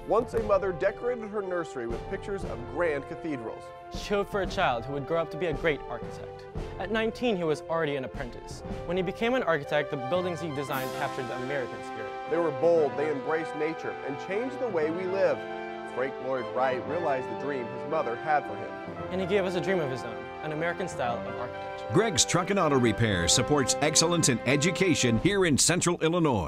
Once a mother decorated her nursery with pictures of grand cathedrals. She hoped for a child who would grow up to be a great architect. At 19, he was already an apprentice. When he became an architect, the buildings he designed captured the American spirit. They were bold, they embraced nature, and changed the way we live. Frank Lloyd Wright realized the dream his mother had for him. And he gave us a dream of his own, an American style of architecture. Greg's Truck and Auto Repair supports excellence in education here in Central Illinois.